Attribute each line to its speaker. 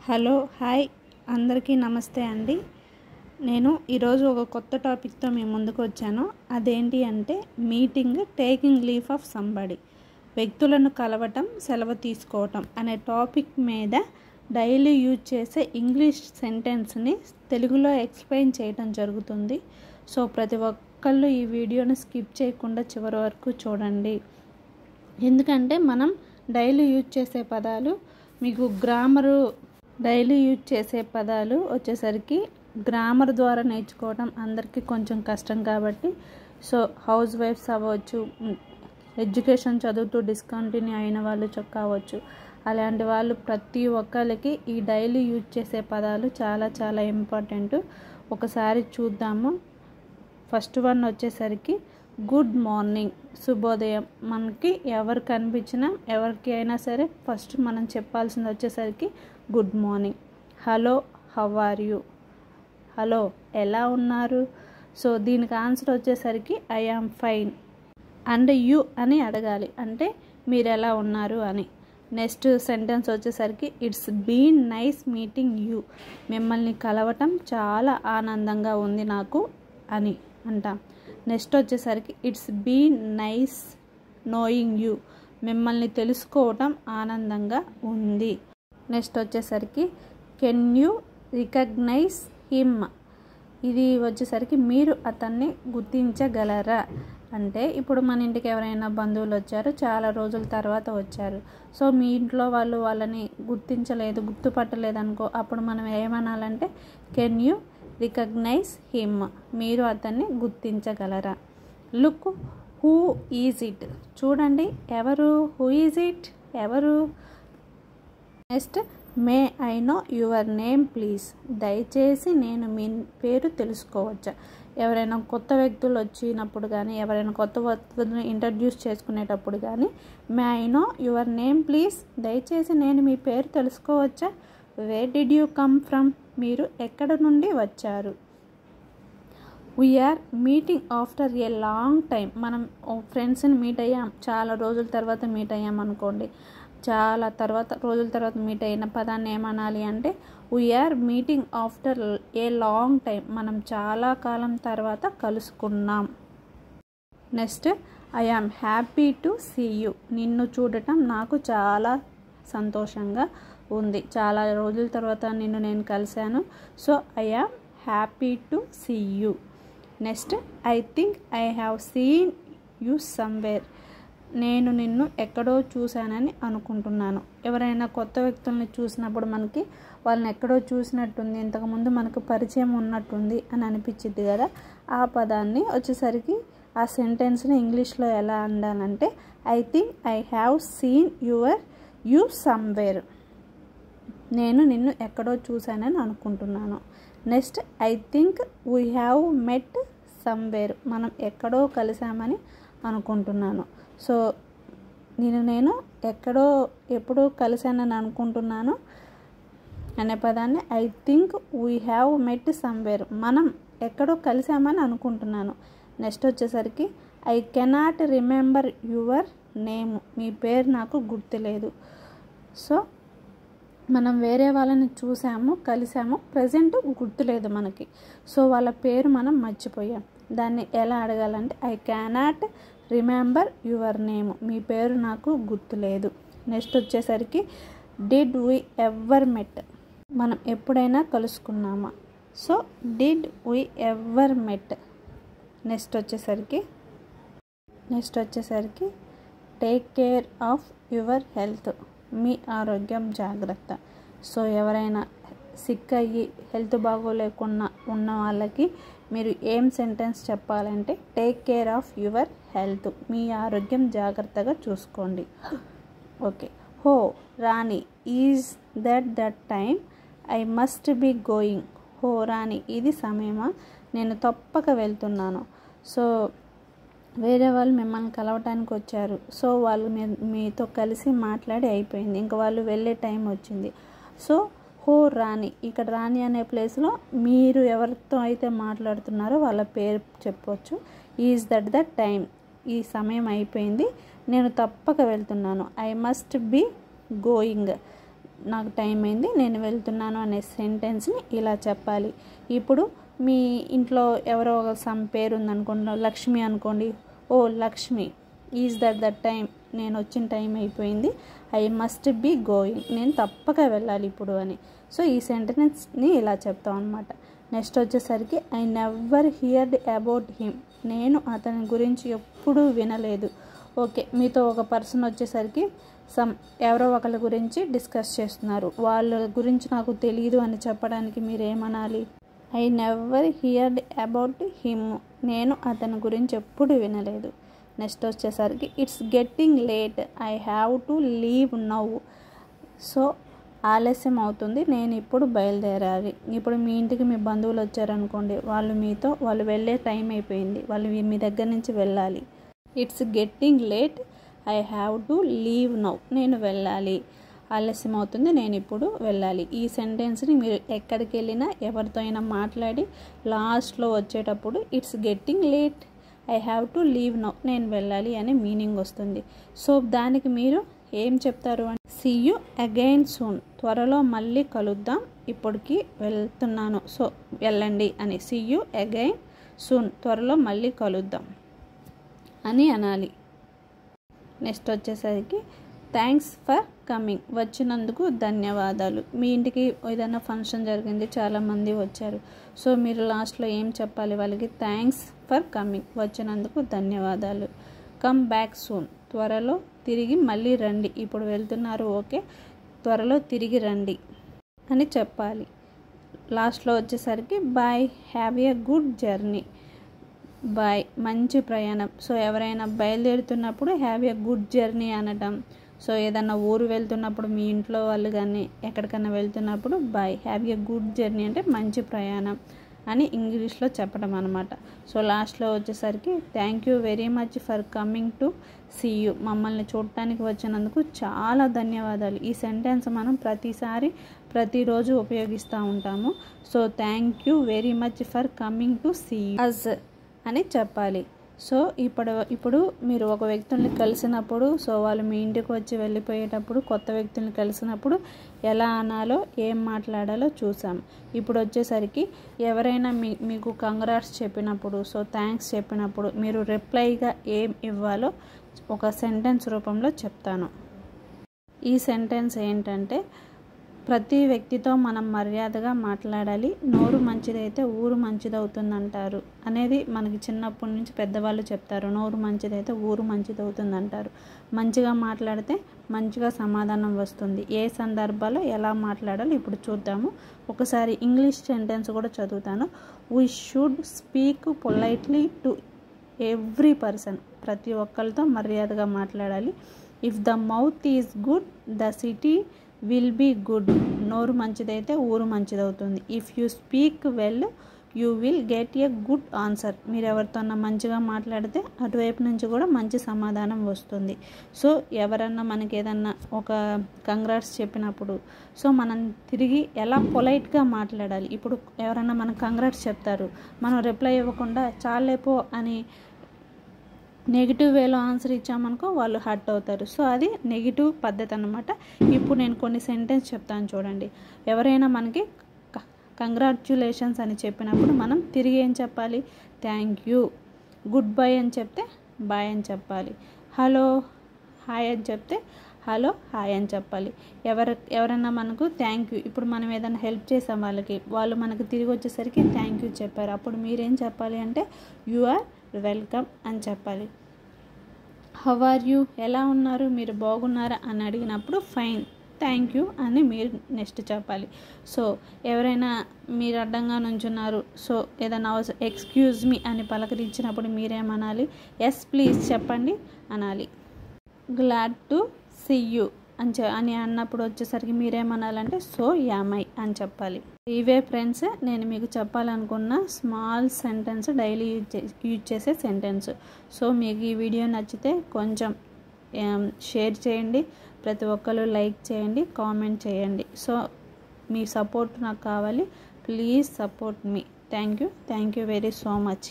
Speaker 1: Hello hi అందరికీ నమస్తే అండి. నేను ఈరోజు ఒక కొత్త టాపిక్తో మీ ముందుకు వచ్చాను. అదేంటి అంటే meeting taking leave of somebody, వ్యక్తులను కలవటం, సెలవు తీసుకోవటం అనే టాపిక్ మీద డైలీ యూజ్ చేసే ఇంగ్లీష్ సెంటెన్స్ని తెలుగులో ఎక్స్ప్లెయిన్ చేయడం జరుగుతుంది. సో ప్రతి ఒక్కళ్ళు ఈ వీడియోని స్కిప్ చేయకుండా చివరి వరకు చూడండి. ఎందుకంటే మనం డైలీ యూజ్ చేసే పదాలు మీకు డైలీ యూజ్ చేసే పదాలు వచ్చేసరికి గ్రామర్ ద్వారా నేర్చుకోవడం అందరికీ కొంచెం కష్టం కాబట్టి, సో హౌస్ వైఫ్స్ అవ్వచ్చు, ఎడ్యుకేషన్ చదువుతూ డిస్కంటిన్యూ అయిన వాళ్ళు కావచ్చు, అలాంటి వాళ్ళు ప్రతి ఒక్కరికి ఈ డైలీ యూజ్ చేసే పదాలు చాలా చాలా ఇంపార్టెంట్. ఒకసారి చూద్దాము. ఫస్ట్ వన్ వచ్చేసరికి గుడ్ మార్నింగ్, శుభోదయం. మనకి ఎవరు కనిపించినా ఎవరికి అయినా సరే ఫస్ట్ మనం చెప్పాల్సింది వచ్చేసరికి good morning. Hello, how are you, hello ఎలా ఉన్నారు. సో దీనికి ఆన్సర్ వచ్చేసరికి I am fine and you అని అడగాలి, అంటే మీరు ఎలా ఉన్నారు అని. నెక్స్ట్ సెంటెన్స్ వచ్చేసరికి it's been nice meeting you, మిమ్మల్ని కలవటం చాలా ఆనందంగా ఉంది నాకు అని అంటాం. నెక్స్ట్ వచ్చేసరికి it's been nice knowing you, మిమ్మల్ని తెలుసుకోవటం ఆనందంగా ఉంది. నెక్స్ట్ వచ్చేసరికి కెన్ యూ రికగ్నైజ్ హిమ్, ఇది వచ్చేసరికి మీరు అతన్ని గుర్తించగలరా. అంటే ఇప్పుడు మన ఇంటికి ఎవరైనా బంధువులు వచ్చారు, చాలా రోజుల తర్వాత వచ్చారు. సో మీ ఇంట్లో వాళ్ళు వాళ్ళని గుర్తుపట్టలేదు అనుకో, అప్పుడు మనం ఏమనాలంటే కెన్ యూ రికగ్నైజ్ హిమ్, మీరు అతన్ని గుర్తించగలరా. లుక్ హూ ఈజ్ ఇట్, చూడండి ఎవరు, హూ ఈజ్ ఇట్ ఎవరు. Next May I know your name please, దయచేసి నేను మీ పేరు తెలుసుకోవచ్చా. ఎవరైనా కొత్త వ్యక్తులు వచ్చినప్పుడు కానీ, ఎవరైనా కొత్త వ్యక్తులను ఇంట్రడ్యూస్ చేసుకునేటప్పుడు కానీ may I know your name please, దయచేసి నేను మీ పేరు తెలుసుకోవచ్చా. Where did you come from, మీరు ఎక్కడ నుండి వచ్చారు. We're meeting after a long time, మనం ఫ్రెండ్స్ని మీట్ అయ్యాం, చాలా రోజుల తర్వాత మీట్ అయ్యాం అనుకోండి, చాలా రోజుల తర్వాత మీట్ అయిన పదాన్ని ఏమనాలి అంటే we're meeting after a long time, మనం చాలా కాలం తర్వాత కలుసుకున్నాం. Next I am happy to see you, నిన్ను చూడటం నాకు చాలా సంతోషంగా ఉంది, చాలా రోజుల తర్వాత నేను కలిశాను. So I am happy to see you. Next I think I have seen you somewhere, నేను నిన్ను ఎక్కడో చూశానని అనుకుంటున్నాను. ఎవరైనా కొత్త వ్యక్తుల్ని చూసినప్పుడు మనకి వాళ్ళని ఎక్కడో చూసినట్టుంది, ఇంతకుముందు మనకు పరిచయం ఉన్నట్టుంది అని అనిపించింది కదా. ఆ పదాన్ని వచ్చేసరికి ఆ సెంటెన్స్ని ఇంగ్లీష్లో ఎలా అండాలంటే I think I have seen you somewhere, నేను నిన్ను ఎక్కడో చూశానని అనుకుంటున్నాను. Next I think we have met somewhere, మనం ఎక్కడో కలిసామని అనుకుంటున్నాను. సో నేను ఎక్కడో ఎప్పుడో కలిసానని అనుకుంటున్నాను అనే పదాన్ని I think we have met somewhere, మనం ఎక్కడో కలిసామని అనుకుంటున్నాను. నెక్స్ట్ వచ్చేసరికి I cannot remember your name, మీ పేరు నాకు గుర్తులేదు. సో మనం వేరే వాళ్ళని చూసాము, కలిసాము, ప్రజెంట్ గుర్తులేదు మనకి, సో వాళ్ళ పేరు మనం మర్చిపోయాం. దాన్ని ఎలా అడగాలంటే I cannot remember your name, మీ పేరు నాకు గుర్తులేదు. నెక్స్ట్ వచ్చేసరికి డిడ్ వీ ఎవర్ మెట్, మనం ఎప్పుడైనా కలుసుకున్నామా. So did we ever met. Next వచ్చేసరికి take care of your health, మీ ఆరోగ్యం జాగ్రత్త. సో ఎవరైనా సిక్ అయ్యి హెల్త్ బాగోలేకుండా ఉన్న వాళ్ళకి మీరు ఏం సెంటెన్స్ చెప్పాలంటే take care of your health, మీ ఆరోగ్యం జాగ్రత్తగా చూసుకోండి. ఓకే. హో రాణి, is that time, I must be going. హో రాణి, ఇది సమయమా, నేను తప్పక వెళ్తున్నాను. సో వేరే వాళ్ళు మిమ్మల్ని కలవటానికి వచ్చారు, సో వాళ్ళు మీతో కలిసి మాట్లాడి అయిపోయింది, ఇంకా వాళ్ళు వెళ్ళే టైం వచ్చింది. సో హో రాణి, ఇక్కడ రాణి అనే ప్లేస్లో మీరు ఎవరితో అయితే మాట్లాడుతున్నారో వాళ్ళ పేరు చెప్పవచ్చు. ఈజ్ దట్ టైం, ఈ సమయం అయిపోయింది, నేను తప్పక వెళ్తున్నాను. ఐ మస్ట్ బి గోయింగ్, నాకు టైం అయింది, నేను వెళ్తున్నాను అనే సెంటెన్స్ని ఇలా చెప్పాలి. ఇప్పుడు మీ ఇంట్లో ఎవరో ఒక సమ్ పేరు ఉందనుకోండి, లక్ష్మి అనుకోండి. ఓ లక్ష్మి, ఈజ్ దట్ టైం, నేను వచ్చిన టైం అయిపోయింది, ఐ మస్ట్ బీ గోయింగ్, నేను తప్పక వెళ్ళాలి ఇప్పుడు అని. సో ఈ సెంటెన్స్ని ఇలా చెప్తాం అనమాట. నెక్స్ట్ వచ్చేసరికి I never heard about him, నేను అతని గురించి ఎప్పుడూ వినలేదు. ఓకే, మీతో ఒక పర్సన్ వచ్చేసరికి ఎవరో ఒకరి గురించి డిస్కస్ చేస్తున్నారు, వాళ్ళ గురించి నాకు తెలియదు అని చెప్పడానికి మీరు ఏమనాలి? I never heard about him, నేను అతని గురించి ఎప్పుడు వినలేదు. నెక్స్ట్ వచ్చేసరికి it's getting late, I have to leave now, so ఆలస్యం అవుతుంది, నేను ఇప్పుడు బయలుదేరాలి. ఇప్పుడు మీ ఇంటికి మీ బంధువులు వచ్చారనుకోండి, వాళ్ళు వెళ్ళే టైం అయిపోయింది, వాళ్ళు మీ దగ్గర నుంచి వెళ్ళాలి. It's getting late, I have to leave now, నేను వెళ్ళాలి, ఆలస్యం అవుతుంది, నేను ఇప్పుడు వెళ్ళాలి. ఈ సెంటెన్స్ని మీరు ఎక్కడికి వెళ్ళినా ఎవరితో అయినా మాట్లాడి లాస్ట్లో వచ్చేటప్పుడు it's getting late, I have to leave now, నేను వెళ్ళాలి అనే మీనింగ్ వస్తుంది. సో దానికి మీరు ఏం చెప్తారు అంటే సీ యూ అగైన్ సూన్, త్వరలో మళ్ళీ కలుద్దాం, ఇప్పటికి వెళ్తున్నాను, సో వెళ్ళండి అని. సీ యూ అగైన్ సూన్, త్వరలో మళ్ళీ కలుద్దాం అని అనాలి. నెక్స్ట్ వచ్చేసరికి థ్యాంక్స్ ఫర్ కమింగ్, వచ్చినందుకు ధన్యవాదాలు. మీ ఇంటికి ఏదైనా ఫంక్షన్ జరిగింది, చాలామంది వచ్చారు, సో మీరు లాస్ట్లో ఏం చెప్పాలి వాళ్ళకి? థ్యాంక్స్ ఫర్ కమింగ్, వచ్చినందుకు ధన్యవాదాలు. కమ్ బ్యాక్ సూన్, త్వరలో తిరిగి మళ్ళీ రండి, ఇప్పుడు వెళ్తున్నారు ఓకే, త్వరలో తిరిగి రండి అని చెప్పాలి. లాస్ట్లో వచ్చేసరికి bye, have a good journey, bye, మంచి ప్రయాణం. సో ఎవరైనా బయలుదేరుతున్నప్పుడు హ్యావ్ ఏ గుడ్ జర్నీ అనటం. సో ఏదన్నా ఊరు వెళ్తున్నప్పుడు మీ ఇంట్లో వాళ్ళు కానీ ఎక్కడికైనా వెళ్తున్నప్పుడు bye, have a good journey అంటే మంచి ప్రయాణం అని ఇంగ్లీష్లో చెప్పడం అనమాట. సో లాస్ట్లో వచ్చేసరికి thank you very much for coming to see you, మమ్మల్ని చూడటానికి వచ్చినందుకు చాలా ధన్యవాదాలు. ఈ సెంటెన్స్ మనం ప్రతిరోజు ఉపయోగిస్తూ ఉంటాము. So thank you very much for coming to see you us అని చెప్పాలి. సో ఇప్పుడు మీరు ఒక వ్యక్తుల్ని కలిసినప్పుడు, సో వాళ్ళు మీ ఇంటికి వచ్చి వెళ్ళిపోయేటప్పుడు, కొత్త వ్యక్తుల్ని కలిసినప్పుడు ఎలా అనాలో ఏం మాట్లాడాలో చూసాం. ఇప్పుడు వచ్చేసరికి ఎవరైనా మీకు కంగ్రాట్స్ చెప్పినప్పుడు, సో థ్యాంక్స్ చెప్పినప్పుడు మీరు రిప్లైగా ఏం ఇవ్వాలో ఒక సెంటెన్స్ రూపంలో చెప్తాను. ఈ సెంటెన్స్ ఏంటంటే, ప్రతి వ్యక్తితో మనం మర్యాదగా మాట్లాడాలి, నోరు మంచిదైతే ఊరు మంచిదవుతుందంటారు అనేది మనకి చిన్నప్పటి నుంచి పెద్దవాళ్ళు చెప్తారు. నోరు మంచిదైతే ఊరు మంచిదవుతుందంటారు. మంచిగా మాట్లాడితే మంచిగా సమాధానం వస్తుంది. ఏ సందర్భాల్లో ఎలా మాట్లాడాలో ఇప్పుడు చూద్దాము. ఒకసారి ఇంగ్లీష్ సెంటెన్స్ కూడా చదువుతాను. We should speak politely to every person, ప్రతి ఒక్కరితో మర్యాదగా మాట్లాడాలి. If the mouth is good the city will be good, నోరు మంచిదైతే ఊరు మంచిదవుతుంది. If you speak well you will get a good answer, మీరు ఎవరితోన్నా మంచిగా మాట్లాడితే అటువైపు నుంచి కూడా మంచి సమాధానం వస్తుంది. సో ఎవరన్నా మనకి ఏదన్నా ఒక కంగ్రాట్స్ చెప్పినప్పుడు సో మనం తిరిగి ఎలా పొలైట్గా మాట్లాడాలి. ఇప్పుడు ఎవరన్నా మనకు కంగ్రాట్స్ చెప్తారు, మనం రిప్లై ఇవ్వకుండా చాలేపో అని నెగిటివ్ వేలో ఆన్సర్ ఇచ్చామనుకో వాళ్ళు హర్ట్ అవుతారు. సో అది నెగిటివ్ పద్ధతి అన్నమాట. ఇప్పుడు నేను కొన్ని సెంటెన్స్ చెప్తాను చూడండి. ఎవరైనా మనకి కంగ్రాచ్యులేషన్స్ అని చెప్పినప్పుడు మనం తిరిగి ఏం చెప్పాలి? Thank you. గుడ్ బై అని చెప్తే బాయ్ అని చెప్పాలి. హలో హాయ్ అని చెప్తే హలో హాయ్ అని చెప్పాలి. ఎవరన్నా మనకు థ్యాంక్ యూ, ఇప్పుడు మనం ఏదైనా హెల్ప్ చేసాం వాళ్ళకి, వాళ్ళు మనకు తిరిగి వచ్చేసరికి థ్యాంక్ యూ చెప్పారు, అప్పుడు మీరేం చెప్పాలి అంటే యు ఆర్ వెల్కమ్ అని చెప్పాలి. హౌ ఆర్ యూ, ఎలా ఉన్నారు, మీరు బాగున్నారా అని అడిగినప్పుడు ఫైన్ థ్యాంక్ యూ అని మీరు నెక్స్ట్ చెప్పాలి. సో ఎవరైనా మీరు అడ్డంగా నుంచున్నారు, సో ఏదైనా ఎక్స్క్యూజ్ మీ అని పలకరించినప్పుడు మీరేమనాలి? ఎస్ ప్లీజ్ చెప్పండి అనాలి. గ్లాడ్ టు సీ యూ అని అన్నప్పుడు వచ్చేసరికి మీరేమనాలంటే సో యామ్ ఐ అని చెప్పాలి. ఇవే ఫ్రెండ్స్ నేను మీకు చెప్పాలనుకున్న స్మాల్ సెంటెన్స్, డైలీ యూజ్ చేసే సెంటెన్స్. సో మీకు ఈ వీడియో నచ్చితే కొంచెం షేర్ చేయండి, ప్రతి ఒక్కరు లైక్ చేయండి, కామెంట్ చేయండి. సో మీ సపోర్ట్ నాకు కావాలి, please support me. Thank you very so much.